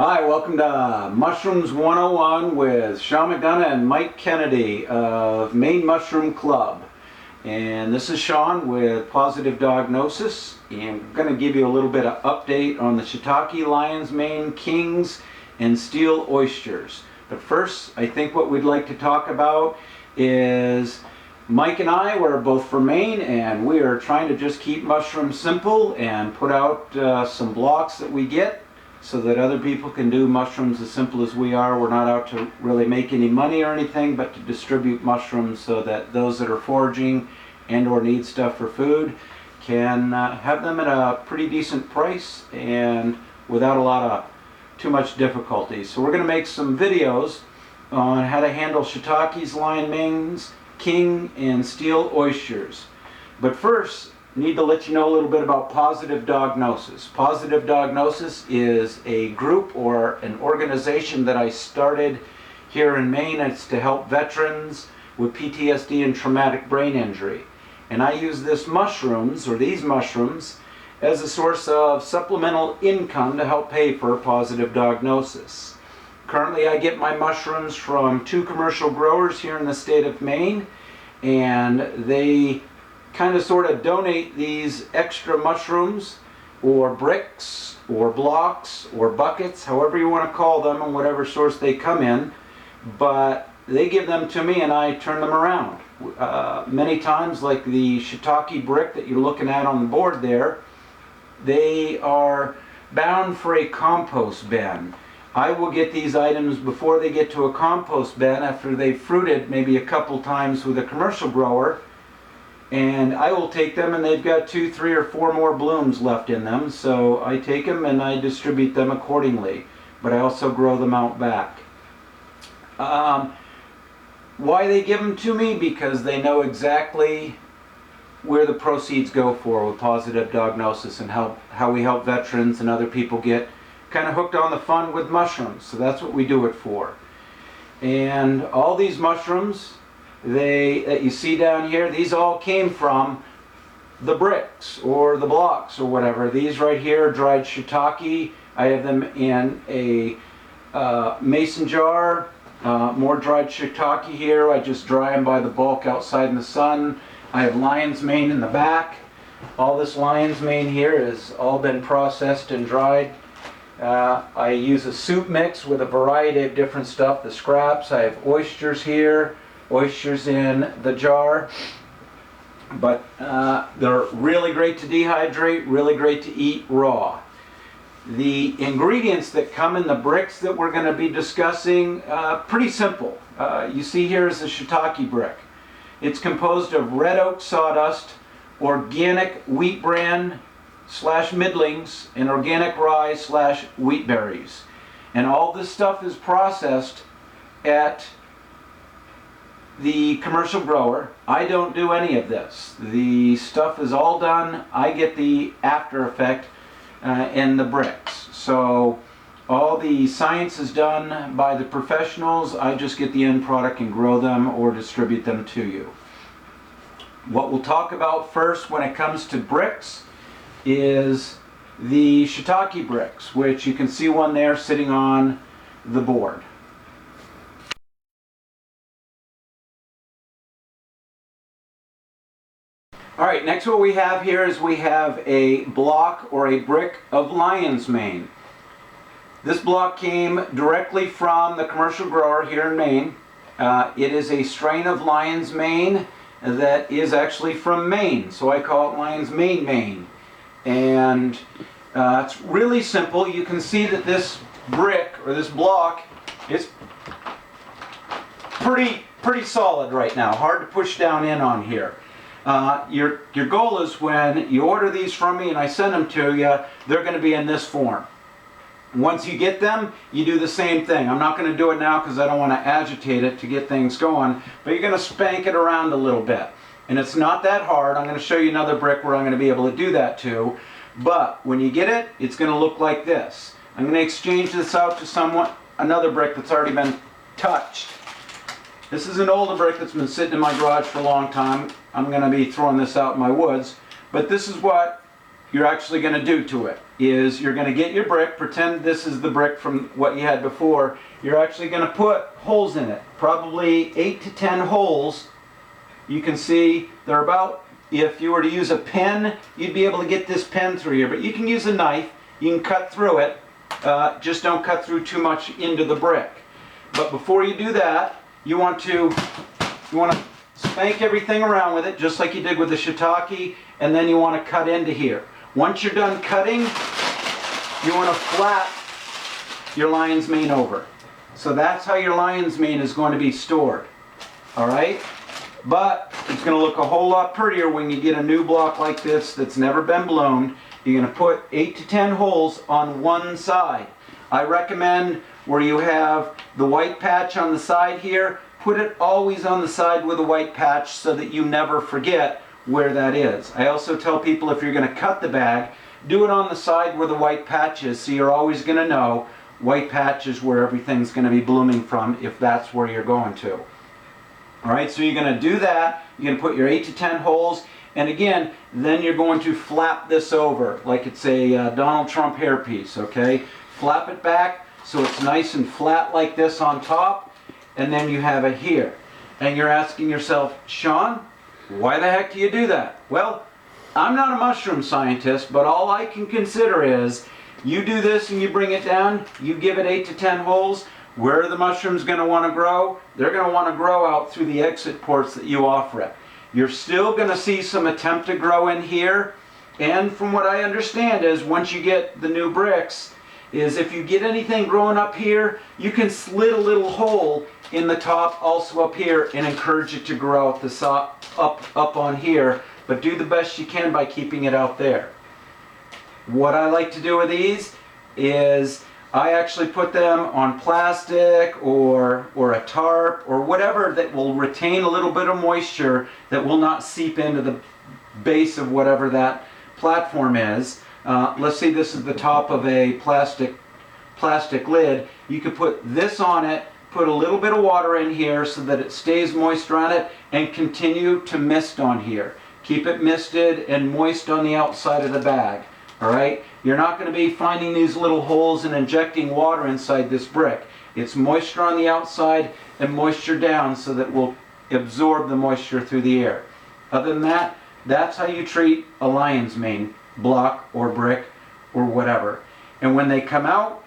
Hi, welcome to Mushrooms 101 with Sean McDonough and Mike Kennedy of Maine Mushroom Club. And this is Sean with Positive Diagnosis, and I'm going to give you a little bit of update on the shiitake, lion's mane, kings, and steel oysters. But first, I think what we'd like to talk about is Mike and I, we're both from Maine, and we are trying to just keep mushrooms simple and put out some blocks that we get so that other people can do mushrooms as simple as we are. We're not out to really make any money or anything, but to distribute mushrooms so that those that are foraging and or need stuff for food can have them at a pretty decent price and without a lot of too much difficulty. So we're going to make some videos on how to handle shiitakes, lion manes, king, and steel oysters. But first, I need to let you know a little bit about Positive Diagnosis. Positive Diagnosis is a group or an organization that I started here in Maine. It's to help veterans with PTSD and traumatic brain injury. And I use these mushrooms as a source of supplemental income to help pay for Positive Diagnosis. Currently I get my mushrooms from 2 commercial growers here in the state of Maine, and they kind of sort of donate these extra mushrooms or bricks or blocks or buckets, however you want to call them, and whatever source they come in, but they give them to me and I turn them around. Many times, like the shiitake brick that you're looking at on the board there, they are bound for a compost bin. I will get these items before they get to a compost bin after they've fruited maybe a couple times with a commercial grower, and I will take them and they've got 2, 3, or 4 more blooms left in them, so I take them and I distribute them accordingly, but I also grow them out back. Why they give them to me? Because they know exactly where the proceeds go for with Positive Diagnosis and how we help veterans and other people get kind of hooked on the fun with mushrooms. So that's what we do it for. And all these mushrooms that you see down here, these all came from the bricks or the blocks or whatever. These right here are dried shiitake. I have them in a mason jar. More dried shiitake here. I just dry them by the bulk outside in the sun. I have lion's mane in the back. All this lion's mane here has all been processed and dried. I use a soup mix with a variety of different stuff, the scraps. I have oysters here, oysters in the jar, but they're really great to dehydrate, really great to eat raw. The ingredients that come in the bricks that we're going to be discussing, pretty simple. You see here is a shiitake brick. It's composed of red oak sawdust, organic wheat bran / middlings, and organic rye / wheat berries. And all this stuff is processed at the commercial grower. I don't do any of this. The stuff is all done. I get the after effect in the bricks. So all the science is done by the professionals. I just get the end product and grow them or distribute them to you. What we'll talk about first when it comes to bricks is the shiitake bricks, which you can see one there sitting on the board. Alright, next what we have here is we have a block or a brick of lion's mane. This block came directly from the commercial grower here in Maine. It is a strain of lion's mane that is actually from Maine, so I call it lion's mane. And it's really simple. You can see that this brick or this block is pretty solid right now. Hard to push down in on here. Your goal is when you order these from me and I send them to you, they're going to be in this form. Once you get them, you do the same thing. I'm not going to do it now because I don't want to agitate it to get things going, but you're going to spank it around a little bit. And it's not that hard. I'm going to show you another brick where I'm going to be able to do that too. But when you get it, it's going to look like this. I'm going to exchange this out to another brick that's already been touched. This is an older brick that's been sitting in my garage for a long time. I'm going to be throwing this out in my woods. But this is what you're actually going to do to it is you're going to get your brick, pretend this is the brick from what you had before. You're actually going to put holes in it, probably 8 to 10 holes. You can see they're about, if you were to use a pen, you'd be able to get this pen through here, but you can use a knife, you can cut through it, just don't cut through too much into the brick. But before you do that, you want to spank everything around with it, just like you did with the shiitake, and then you want to cut into here. Once you're done cutting, you want to flat your lion's mane over. So that's how your lion's mane is going to be stored. Alright? But it's going to look a whole lot prettier when you get a new block like this that's never been blown. You're going to put 8 to 10 holes on one side. I recommend where you have the white patch on the side here, put it always on the side with a white patch so that you never forget where that is. I also tell people if you're going to cut the bag, do it on the side where the white patch is, so you're always going to know white patch is where everything's going to be blooming from if that's where you're going to. Alright, so you're going to do that. You're going to put your 8 to 10 holes, and again, then you're going to flap this over like it's a Donald Trump hairpiece, okay? Flap it back so it's nice and flat like this on top, and then you have it here. And you're asking yourself, Sean, why the heck do you do that? Well, I'm not a mushroom scientist, but all I can consider is you do this and you bring it down, you give it 8 to 10 holes. Where are the mushrooms going to want to grow? They're going to want to grow out through the exit ports that you offer it. You're still going to see some attempt to grow in here, and from what I understand is once you get the new bricks, is if you get anything growing up here, you can slit a little hole in the top, also up here, and encourage it to grow out the up on here, but do the best you can by keeping it out there. What I like to do with these is I actually put them on plastic or a tarp or whatever that will retain a little bit of moisture that will not seep into the base of whatever that platform is. Let's say this is the top of a plastic lid. You could put this on it, put a little bit of water in here so that it stays moist around it, and continue to mist on here. Keep it misted and moist on the outside of the bag. Alright? You're not going to be finding these little holes and injecting water inside this brick. It's moisture on the outside and moisture down so that it will absorb the moisture through the air. Other than that, that's how you treat a lion's mane block or brick or whatever. And when they come out,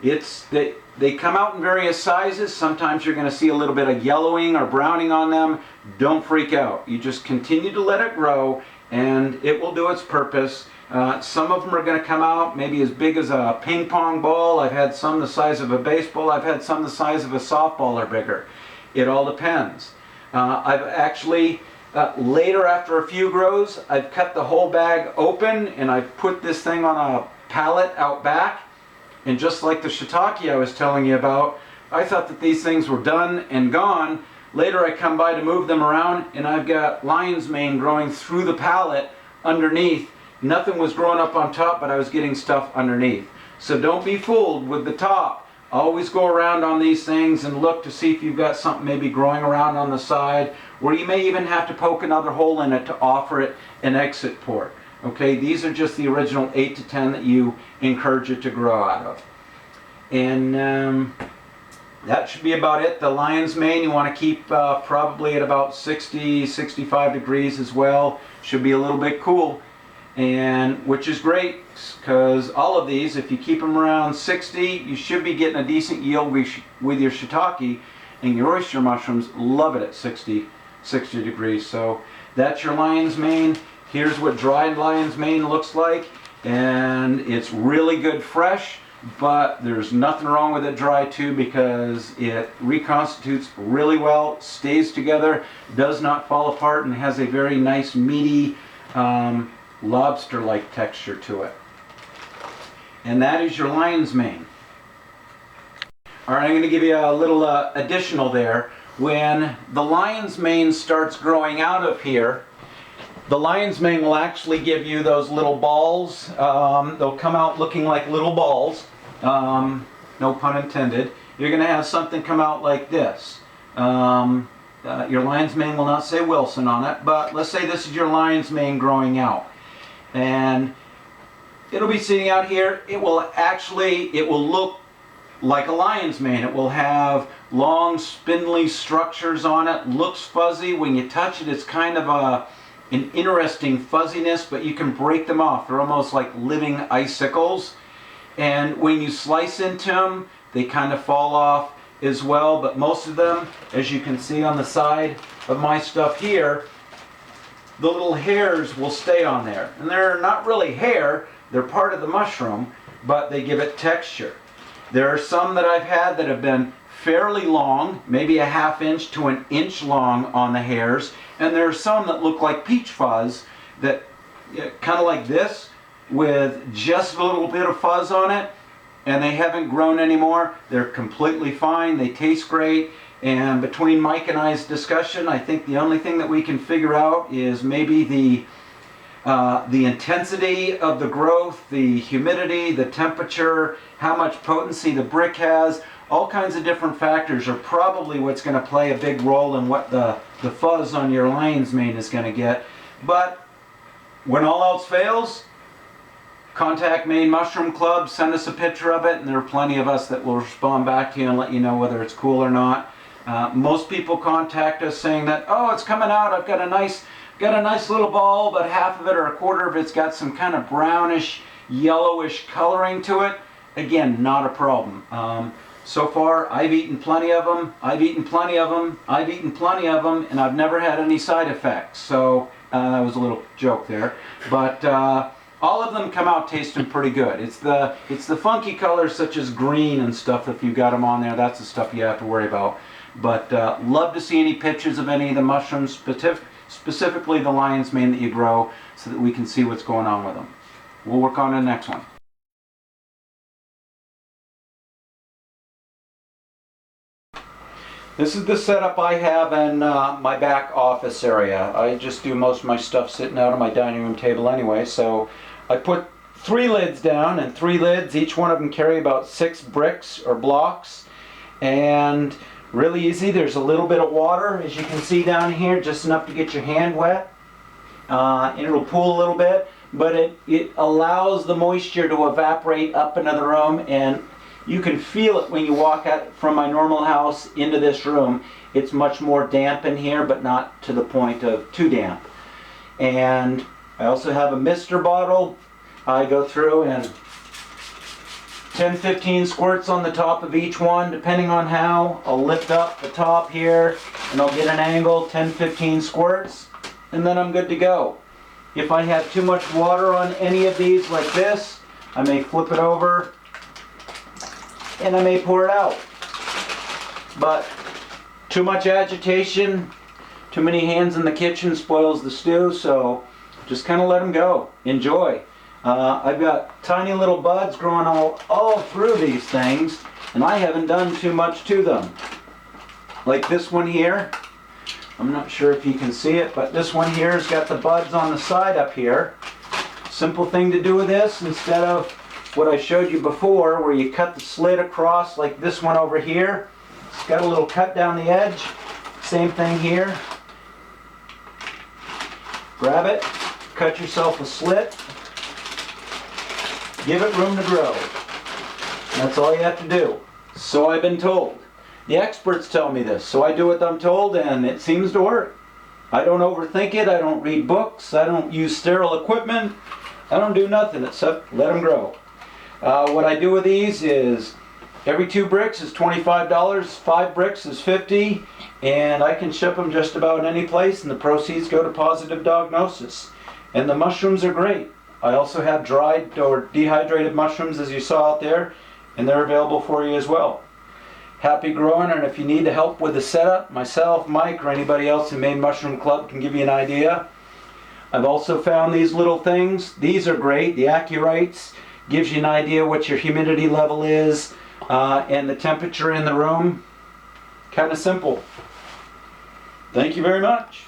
they come out in various sizes. Sometimes you're going to see a little bit of yellowing or browning on them. Don't freak out. You just continue to let it grow, and it will do its purpose. Some of them are going to come out maybe as big as a ping pong ball. I've had some the size of a baseball. I've had some the size of a softball or bigger. It all depends. I've actually, later after a few grows, I've cut the whole bag open and I've put this thing on a pallet out back. And just like the shiitake I was telling you about, I thought that these things were done and gone. Later I come by to move them around and I've got lion's mane growing through the pallet underneath. Nothing was growing up on top, but I was getting stuff underneath. So don't be fooled with the top. Always go around on these things and look to see if you've got something maybe growing around on the side, where you may even have to poke another hole in it to offer it an exit port. Okay, these are just the original 8 to 10 that you encourage it to grow out of. And that should be about it. The lion's mane you want to keep probably at about 60, 65 degrees as well. Should be a little bit cool, and which is great because all of these, if you keep them around 60, you should be getting a decent yield with your shiitake, and your oyster mushrooms love it at 60 degrees. So that's your lion's mane. Here's what dried lion's mane looks like, and it's really good fresh, but there's nothing wrong with it dry too because it reconstitutes really well, stays together, does not fall apart, and has a very nice meaty lobster-like texture to it. And that is your lion's mane. Alright, I'm going to give you a little additional there. When the lion's mane starts growing out of here, the lion's mane will actually give you those little balls. They'll come out looking like little balls. No pun intended. You're going to have something come out like this. your lion's mane will not say Wilson on it, but let's say this is your lion's mane growing out. And it'll be sitting out here. It will look like a lion's mane. It will have long spindly structures on it, looks fuzzy. When you touch it, it's kind of an interesting fuzziness, but you can break them off. They're almost like living icicles. And when you slice into them, they kind of fall off as well, but most of them, as you can see on the side of my stuff here, the little hairs will stay on there. And they're not really hair, they're part of the mushroom, but they give it texture. There are some that I've had that have been fairly long, maybe a ½ inch to an inch long on the hairs, and there are some that look like peach fuzz that kind of like this with just a little bit of fuzz on it, and they haven't grown anymore. They're completely fine, they taste great, and between Mike and I's discussion, I think the only thing that we can figure out is maybe the intensity of the growth, the humidity, the temperature, how much potency the brick has. All kinds of different factors are probably what's going to play a big role in what the fuzz on your lion's mane is going to get. But when all else fails, contact Maine Mushroom Club, send us a picture of it, and there are plenty of us that will respond back to you and let you know whether it's cool or not. Most people contact us saying that, oh, it's coming out, I've got a nice little ball, but half of it or a quarter of it's got some kind of brownish, yellowish coloring to it. Again, not a problem. So far, I've eaten plenty of them, I've eaten plenty of them, I've eaten plenty of them, and I've never had any side effects. So that was a little joke there. But all of them come out tasting pretty good. It's the funky colors such as green and stuff. If you've got them on there, that's the stuff you have to worry about. But love to see any pictures of any of the mushrooms, specifically the lion's mane that you grow, so that we can see what's going on with them. We'll work on the next one. This is the setup I have in my back office area. I just do most of my stuff sitting out on my dining room table anyway, so I put 3 lids down, and 3 lids, each one of them carry about 6 bricks or blocks, and really easy. There's a little bit of water, as you can see down here, just enough to get your hand wet, and it'll pool a little bit, but it allows the moisture to evaporate up into the room, and you can feel it when you walk out from my normal house into this room. It's much more damp in here, but not to the point of too damp. And I also have a mister bottle. I go through and 10-15 squirts on the top of each one, depending on how. I'll lift up the top here, and I'll get an angle, 10-15 squirts, and then I'm good to go. If I have too much water on any of these like this, I may flip it over, and I may pour it out. But too much agitation, too many hands in the kitchen spoils the stew, so just kind of let them go. Enjoy. I've got tiny little buds growing all through these things, and I haven't done too much to them. Like this one here. I'm not sure if you can see it, but this one here has got the buds on the side up here. Simple thing to do with this, instead of what I showed you before, where you cut the slit across like this one over here. It's got a little cut down the edge. Same thing here. Grab it, cut yourself a slit, give it room to grow. That's all you have to do. So I've been told. The experts tell me this, so I do what I'm told, and it seems to work. I don't overthink it, I don't read books, I don't use sterile equipment, I don't do nothing except let them grow. What I do with these is every 2 bricks is $25, 5 bricks is $50, and I can ship them just about any place, and the proceeds go to Positive Dognosis. And the mushrooms are great. I also have dried or dehydrated mushrooms, as you saw out there, and they're available for you as well. Happy growing, and if you need help with the setup, myself, Mike, or anybody else in Maine Mushroom Club can give you an idea. I've also found these little things. These are great, the Accurites. Gives you an idea what your humidity level is and the temperature in the room. Kind of simple. Thank you very much.